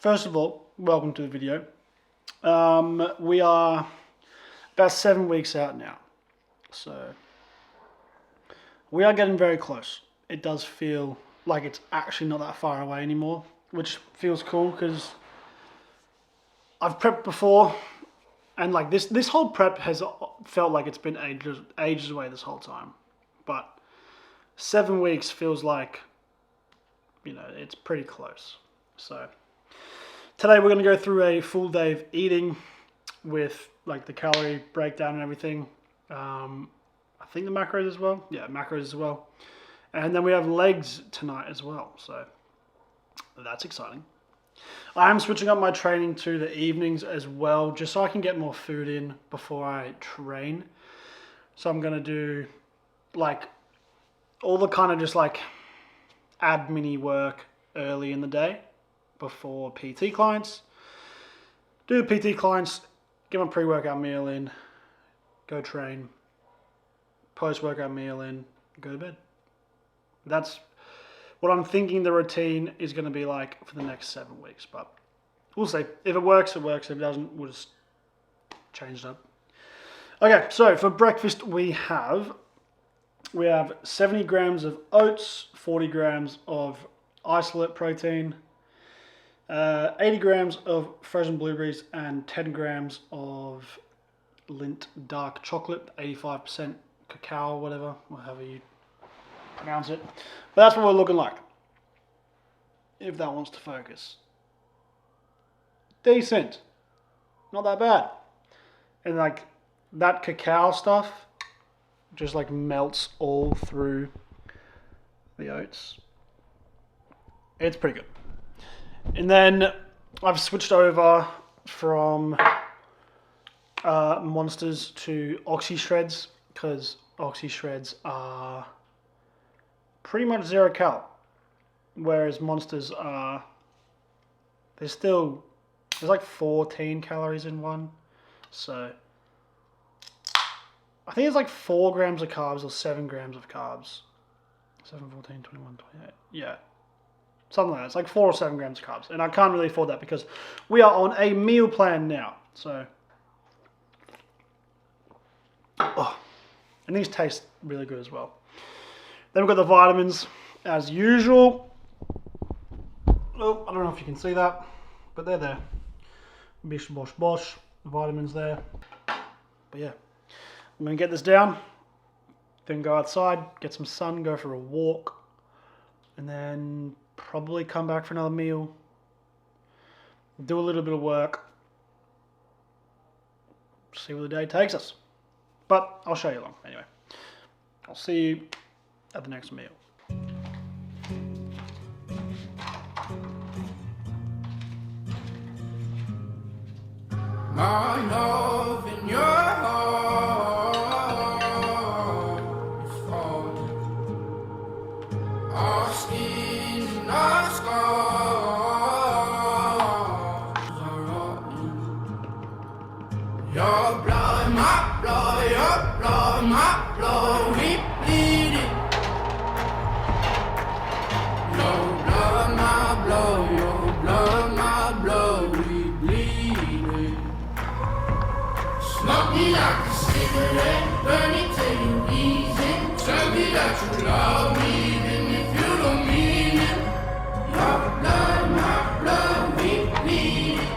First of all, welcome to the video. We are about 7 weeks out now, so we are getting very close. It does feel like it's actually not that far away anymore, which feels cool because I've prepped before, and like this whole prep has felt like it's been ages away this whole time, but 7 weeks feels like, it's pretty close. So today we're going to go through a full day of eating with like the calorie breakdown and everything. I think the macros as well. Yeah, macros as well. And then we have legs tonight as well. So that's exciting. I am switching up my training to the evenings as well, just so I can get more food in before I train. So I'm going to do like all the kind of just like admin work early in the day before PT clients. Do the PT clients, get my pre-workout meal in, go train, post-workout meal in, go to bed. That's what I'm thinking the routine is going to be like for the next 7 weeks, but we'll see. If it works, it works. If it doesn't, we'll just change it up. Okay, so for breakfast we have 70 grams of oats, 40 grams of isolate protein, 80 grams of frozen blueberries, and 10 grams of Lindt dark chocolate, 85% cacao, whatever, however you pronounce it. But that's what we're looking like, if that wants to focus. Decent, not that bad. And like that cacao stuff just like melts all through the oats. It's pretty good. And then I've switched over from Monsters to Oxy Shreds, because Oxy Shreds are pretty much 0 cal, whereas Monsters are, there's like 14 calories in one. So I think it's like 4 grams of carbs or 7 grams of carbs. 7, 14, 21, 28. Yeah. Something like that. It's like 4 or 7 grams of carbs. And I can't really afford that because we are on a meal plan now. So, and these taste really good as well. Then we've got the vitamins as usual. Oh, I don't know if you can see that, but they're there. Bish, bosh, bosh. The vitamins there. But yeah, I'm going to get this down. Then go outside, get some sun, go for a walk. And then probably come back for another meal, do a little bit of work, see where the day takes us. But I'll show you along anyway. I'll see you at the next meal. My love in your heart is falling. Our skin and our scars are rotten. Your blood, my blood, your blood, my blood, we bleed it. Your blood, my blood, your blood, my blood, we bleed it. Smoke me like a cigarette, burn it till you easy. Tell me that you love me, even if you don't mean it. Your blood, my blood, we bleed it.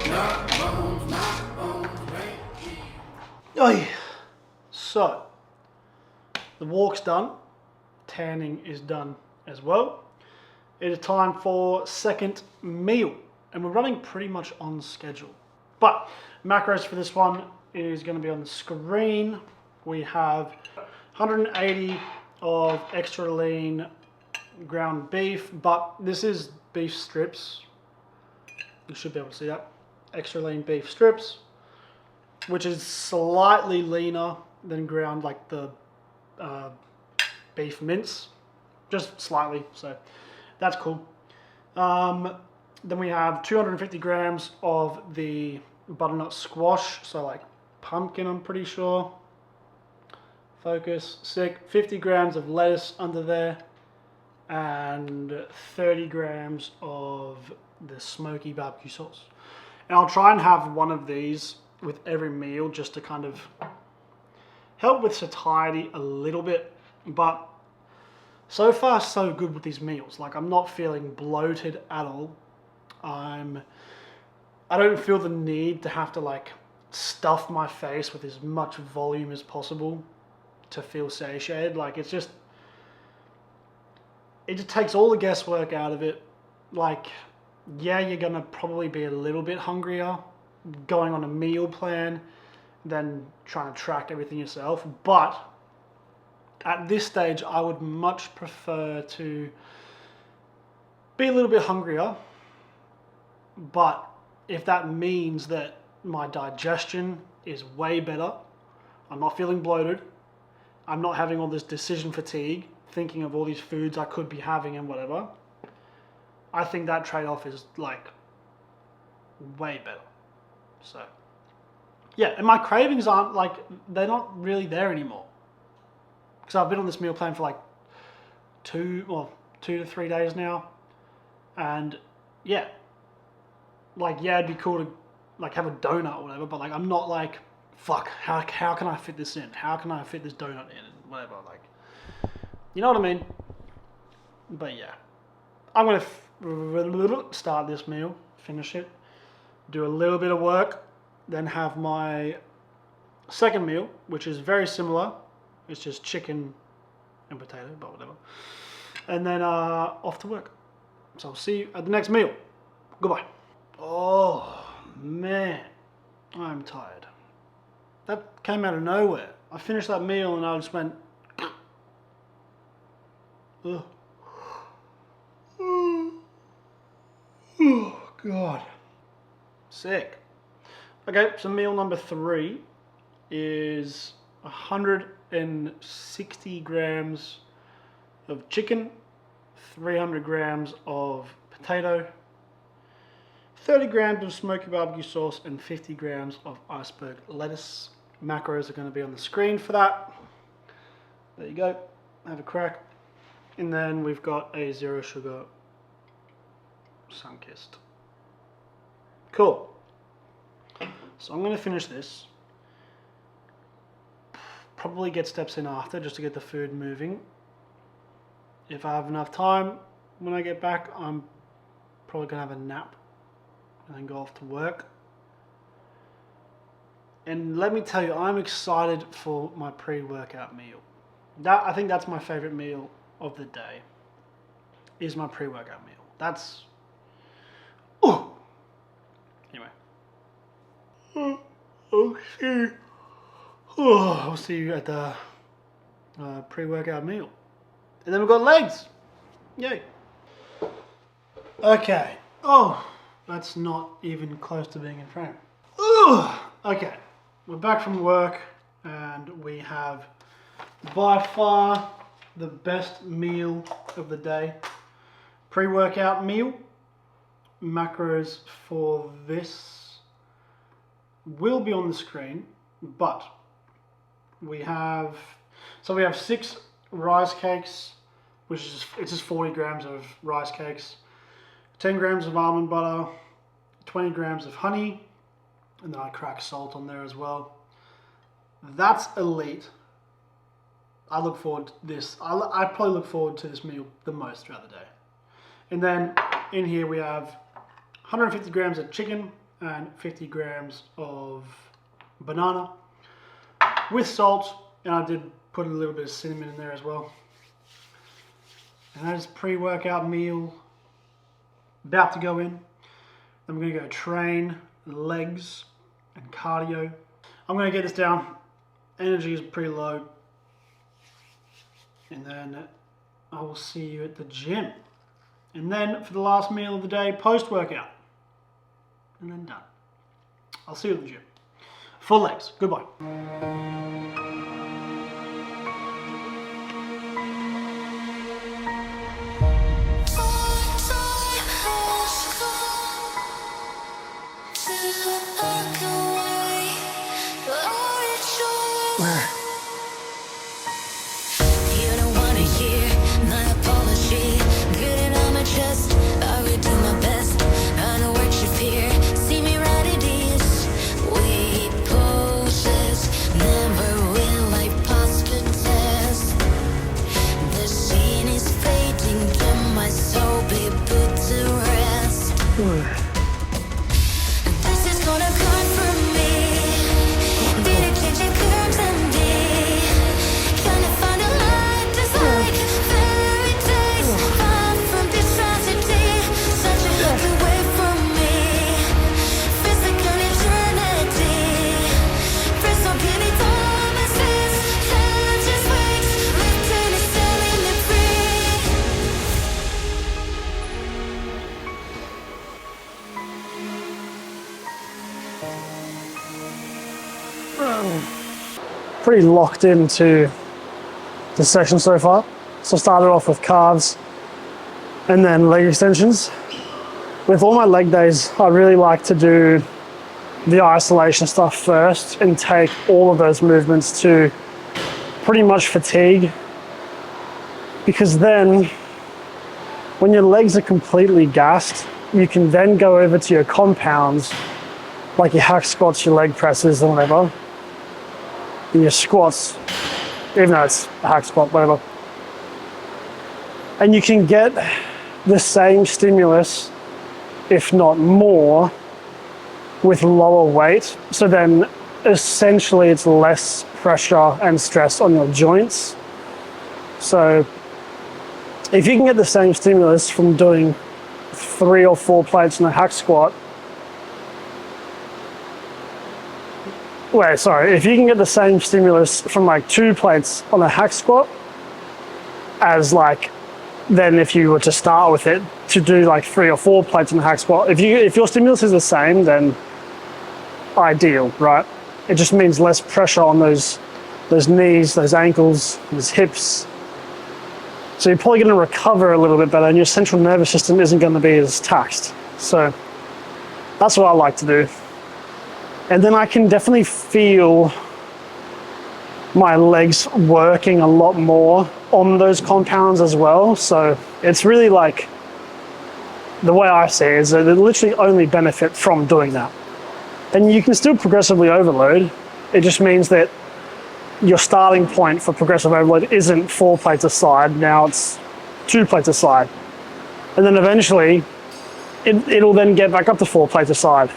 Your bones, my bones, break it. Oy. So, the walk's done. Tanning is done as well. It is time for second meal. And we're running pretty much on schedule. But macros for this one is going to be on the screen. We have 180 of extra lean ground beef, but this is beef strips. You should be able to see that. Extra lean beef strips, which is slightly leaner than ground like the beef mince, just slightly, so that's cool. Then we have 250 grams of the butternut squash, so like pumpkin, I'm pretty sure. Focus, sick. 50 grams of lettuce under there. and 30 grams of the smoky barbecue sauce. And I'll try and have one of these with every meal just to kind of help with satiety a little bit. But so far so good with these meals. Like, I'm not feeling bloated at all. I don't feel the need to have to like stuff my face with as much volume as possible to feel satiated. Like, it just takes all the guesswork out of it. Like, yeah, you're gonna probably be a little bit hungrier going on a meal plan than trying to track everything yourself. But at this stage, I would much prefer to be a little bit hungrier. But if that means that my digestion is way better, I'm not feeling bloated, I'm not having all this decision fatigue, thinking of all these foods I could be having and whatever, I think that trade-off is like way better. So yeah, and my cravings aren't like, they're not really there anymore. Because I've been on this meal plan for like 2 to 3 days now. And yeah, like, yeah, it'd be cool to like have a donut or whatever, but like, I'm not like, fuck, how can I fit this in? How can I fit this donut in? And whatever, like, you know what I mean? But yeah, I'm gonna start this meal, finish it, do a little bit of work, then have my second meal, which is very similar. It's just chicken and potato, but whatever. And then off to work. So I'll see you at the next meal. Goodbye. Oh, man, I'm tired. That came out of nowhere. I finished that meal and I just went, ugh. Oh, God. Sick. Okay, so meal number 3 is 160 grams of chicken, 300 grams of potato, 30 grams of smoky barbecue sauce, and 50 grams of iceberg lettuce. Macros are going to be on the screen for that. There you go. Have a crack. And then we've got a 0 sugar Sunkist. Cool. So I'm going to finish this. Probably get steps in after just to get the food moving. If I have enough time when I get back, I'm probably going to have a nap and then go off to work. And let me tell you, I'm excited for my pre-workout meal. I think that's my favorite meal of the day, is my pre-workout meal. That's, oh, anyway. I'll see you at the pre-workout meal. And then we've got legs. Yay. Okay. Oh, that's not even close to being in frame. Okay. We're back from work and we have by far the best meal of the day. Pre-workout meal. Macros for this will be on the screen, but we have 6 rice cakes, which is it's just 40 grams of rice cakes, 10 grams of almond butter, 20 grams of honey, and then I crack salt on there as well. That's elite. I look forward to this. I probably look forward to this meal the most throughout the day. And then in here we have 150 grams of chicken and 50 grams of banana with salt, and I did put a little bit of cinnamon in there as well. And that is pre-workout meal about to go in. Then we're going to go train legs and cardio. I'm going to get this down. Energy is pretty low. And then I will see you at the gym. And then for the last meal of the day, post-workout. And then done. I'll see you at the gym. Full legs. Goodbye. You don't wanna hear my apology. pretty locked into the section so far. So I started off with calves and then leg extensions. With all my leg days, I really like to do the isolation stuff first and take all of those movements to pretty much fatigue, because then when your legs are completely gassed, you can then go over to your compounds, like your hack squats, your leg presses and whatever, and your squats, even though it's a hack squat, whatever. And you can get the same stimulus, if not more, with lower weight. So then essentially it's less pressure and stress on your joints. So if you can get the same stimulus from doing 3 or 4 plates in a hack squat, if you can get the same stimulus from like 2 plates on a hack squat as like, then if you were to start with it to do like 3 or 4 plates in a hack squat, if your stimulus is the same, then ideal, right? It just means less pressure on those knees, those ankles, those hips. So you're probably going to recover a little bit better and your central nervous system isn't going to be as taxed. So that's what I like to do. And then I can definitely feel my legs working a lot more on those compounds as well. So it's really like, the way I see it is that they literally only benefit from doing that. And you can still progressively overload. It just means that your starting point for progressive overload isn't 4 plates a side, now it's 2 plates a side. And then eventually, it'll then get back up to 4 plates a side,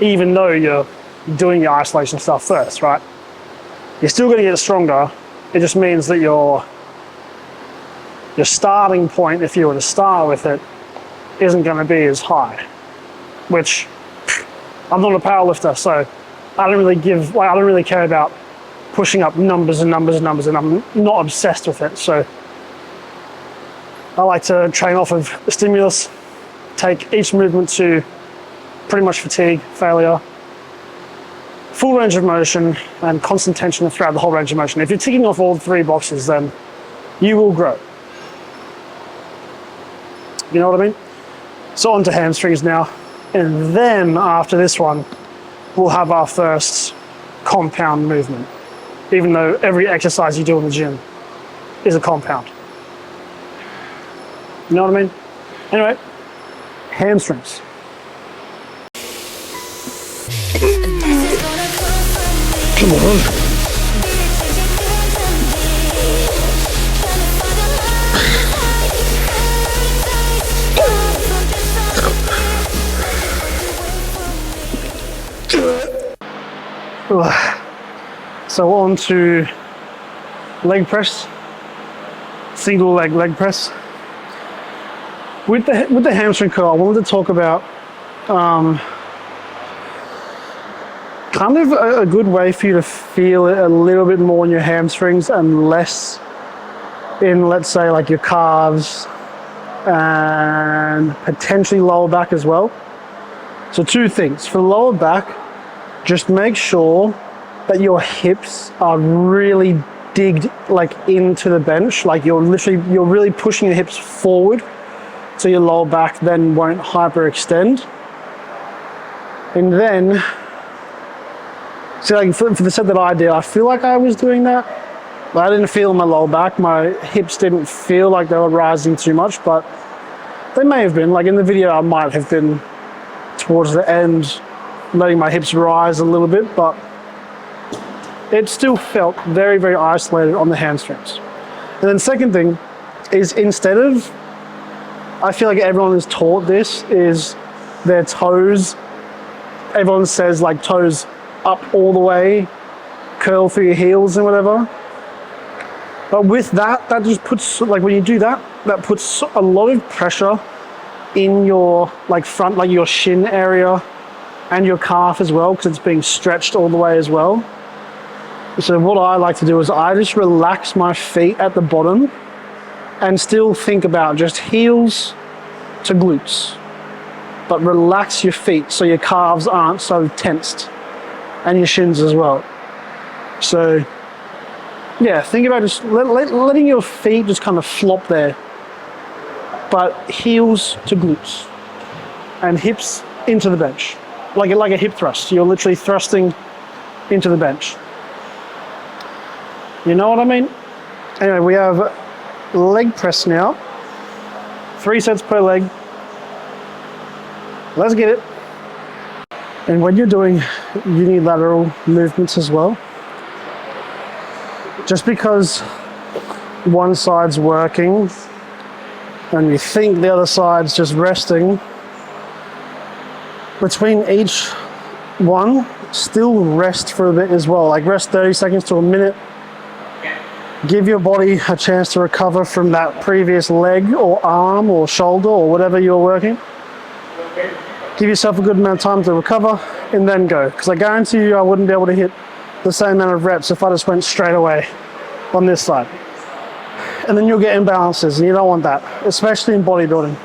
even though you're doing your isolation stuff first, right? You're still gonna get stronger. It just means that your starting point, if you were to start with it, isn't gonna be as high, which I'm not a powerlifter, so I don't really care about pushing up numbers and numbers and numbers, and I'm not obsessed with it. So I like to train off of stimulus, take each movement to pretty much fatigue, failure, full range of motion, and constant tension throughout the whole range of motion. If you're ticking off all 3 boxes, then you will grow. You know what I mean? So on to hamstrings now. And then after this one, we'll have our first compound movement, even though every exercise you do in the gym is a compound. You know what I mean? Anyway, hamstrings. Come on. So on to leg press, single leg press. With the hamstring curl, I wanted to talk about kind of a good way for you to feel it a little bit more in your hamstrings and less in, let's say, like your calves and potentially lower back as well. So 2 things. For the lower back, just make sure that your hips are really digged like into the bench, like you're really pushing your hips forward so your lower back then won't hyperextend. And then, see, like for the set that I did, I feel like I was doing that, but I didn't feel my lower back. My hips didn't feel like they were rising too much, but they may have been. Like in the video, I might have been towards the end, letting my hips rise a little bit, but it still felt very, very isolated on the hamstrings. And then second thing is, instead of, I feel like everyone is taught this, is their toes, everyone says like toes up all the way, curl through your heels and whatever. But with that just puts, like when you do that, that puts a lot of pressure in your like front, like your shin area and your calf as well, because it's being stretched all the way as well. So what I like to do is I just relax my feet at the bottom and still think about just heels to glutes, but relax your feet so your calves aren't so tensed, and your shins as well. So, yeah, think about just letting your feet just kind of flop there, but heels to glutes and hips into the bench, like a hip thrust. You're literally thrusting into the bench. You know what I mean? Anyway, we have leg press now. 3 sets per leg. Let's get it. And when you're doing unilateral movements as well, just because one side's working and you think the other side's just resting, between each one, still rest for a bit as well. Like rest 30 seconds to a minute. Give your body a chance to recover from that previous leg or arm or shoulder or whatever you're working. Give yourself a good amount of time to recover and then go. Because I guarantee you I wouldn't be able to hit the same amount of reps if I just went straight away on this side. And then you'll get imbalances and you don't want that, especially in bodybuilding.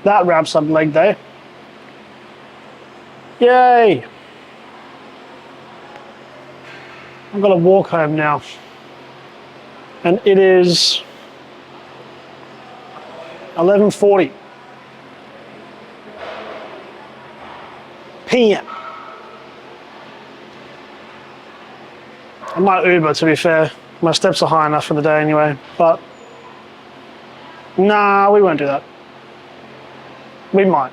That wraps up leg day. Yay! I'm gonna walk home now. And it is 11:40 p.m. I might Uber, to be fair. My steps are high enough for the day anyway, but nah, we won't do that. We might.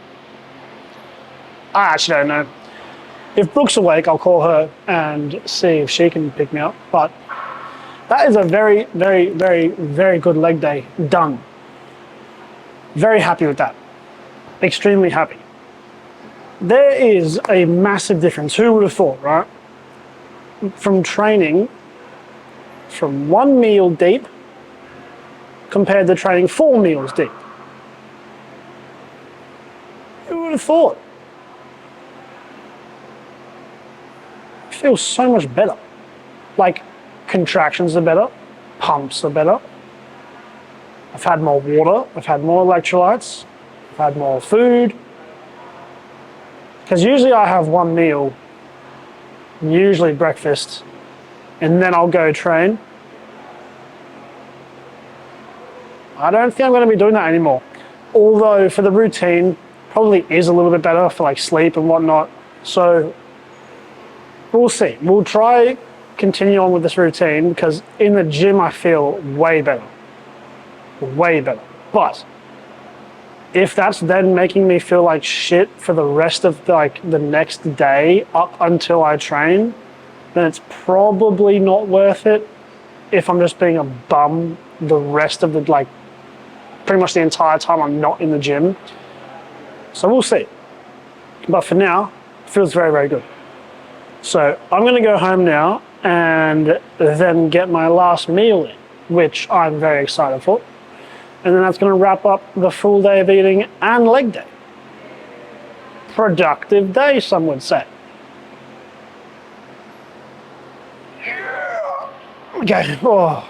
I actually don't know. If Brooke's awake, I'll call her and see if she can pick me up. But that is a very, very, very, very good leg day done. Very happy with that. Extremely happy. There is a massive difference. Who would have thought, right? From training from 1 meal deep compared to training 4 meals deep. Who would have thought? It feels so much better. Like, contractions are better, pumps are better. I've had more water, I've had more electrolytes, I've had more food. Because usually I have 1 meal, usually breakfast, and then I'll go train. I don't think I'm going to be doing that anymore. Although for the routine, probably is a little bit better for like sleep and whatnot. So we'll see. We'll try continue on with this routine because in the gym I feel way better. Way better. But if that's then making me feel like shit for the rest of the next day up until I train, then it's probably not worth it if I'm just being a bum the rest of the pretty much the entire time I'm not in the gym. So we'll see. But for now, it feels very, very good. So I'm going to go home now and then get my last meal in, which I'm very excited for. And then that's going to wrap up the full day of eating and leg day. Productive day, some would say. Okay. Oh.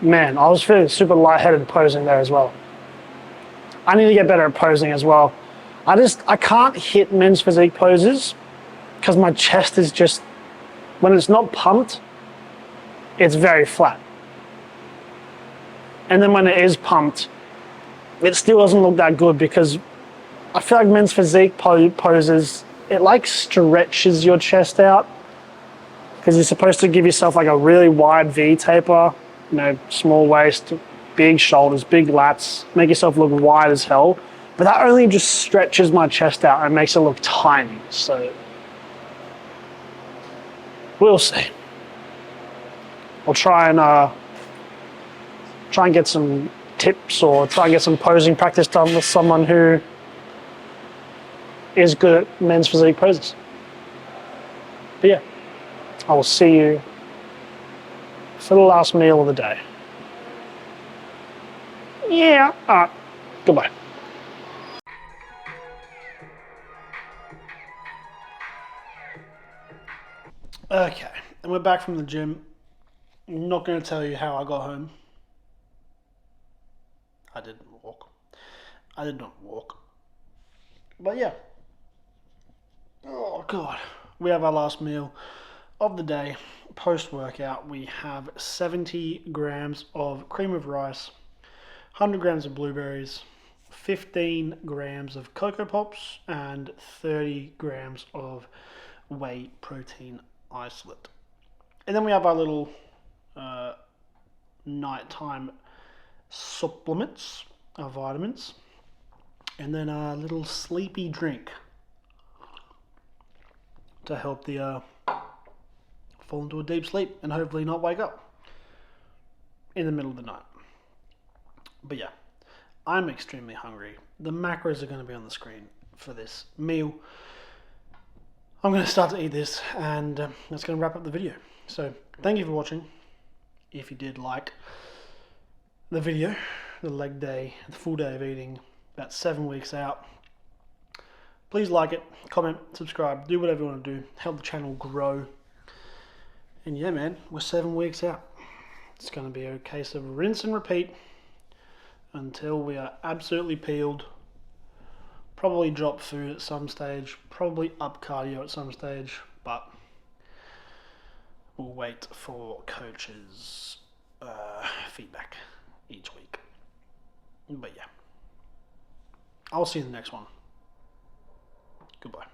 Man, I was feeling super lightheaded posing there as well. I need to get better at posing as well. I can't hit men's physique poses because my chest is just, when it's not pumped, it's very flat. And then when it is pumped, it still doesn't look that good because I feel like men's physique poses, it like stretches your chest out because you're supposed to give yourself like a really wide V taper, you know, small waist, big shoulders, big lats, make yourself look wide as hell. But that only just stretches my chest out and makes it look tiny. So We'll see. I'll try and get some tips or try and get some posing practice done with someone who is good at men's physique poses. But yeah, I will see you for the last meal of the day. Yeah, alright, goodbye. Okay, and we're back from the gym. I'm not going to tell you how I got home. I didn't walk. I did not walk. But yeah. Oh god. We have our last meal of the day. Post-workout, we have 70 grams of cream of rice, 100 grams of blueberries, 15 grams of Cocoa Pops, and 30 grams of whey protein isolate. And then we have our little nighttime supplements, our vitamins, and then a little sleepy drink to help the fall into a deep sleep and hopefully not wake up in the middle of the night. But yeah, I'm extremely hungry. The macros are going to be on the screen for this meal. I'm going to start to eat this, and that's going to wrap up the video. So thank you for watching. If you did like the video, the leg day, the full day of eating, about 7 weeks out, please like it, comment, subscribe, do whatever you want to do, help the channel grow. And yeah, man, we're 7 weeks out. It's going to be a case of rinse and repeat until we are absolutely peeled. Probably drop food at some stage, probably up cardio at some stage, but we'll wait for coaches' feedback each week. But yeah, I'll see you in the next one. Goodbye.